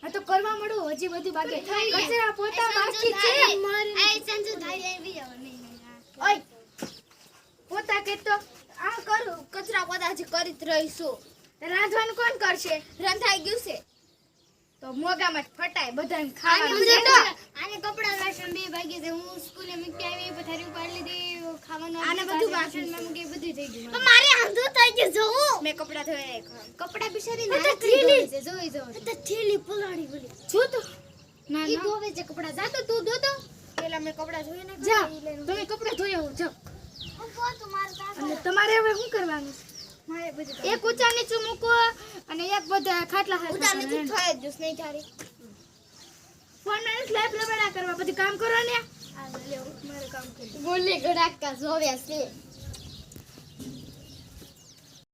આ તો કરવા મળો હજી બધું બાકી કચરા પોતા બાકી છે એ સંજુ ધાઈ આવી જાવ નહીં ઓય પોતા કે તો આ કરું કચરા પોતા હજી કરી જ રહીશું રાંધવાનું કોણ કરશે રંધાઈ ગયું છે તો મોગામાં જ ફટાય બધાને ખાવાનું છે તો આને કપડા વાસણ બે ભાગી છે હું સ્કૂલે મૂકી આવી પથારી ઉપાડી લીધી ખાવાનું આને બધું વાસણ માં મૂકી બધું થઈ ગયું તો મારે આંધું થઈ ગયું જોઉં મેં કપડા ધોઈ નાખ્યા કપડા બિચારી તો ના થેલી. જોઈ જો તો થેલી પલાળી બોલી જો તો ના ઈ ધોવે છે કપડા જા તો તું ધો તો પેલા મેં કપડા ધોઈ નાખ્યા જા તમે કપડા ધોઈ આવો જાઓ હું કો તમારું અને તમારે હવે શું કરવાનું મારે બધું એક ઊંચા નીચું મૂકો અને એક બધા ખાટલા હાથ ઉતાર નીચે થાય જ નહીં થારી ફોન માં સ્લેપ લબડા કરવા બધું કામ કરો ને આ લે મારે કામ કરી બોલી ગડાકા જોવ્યા છે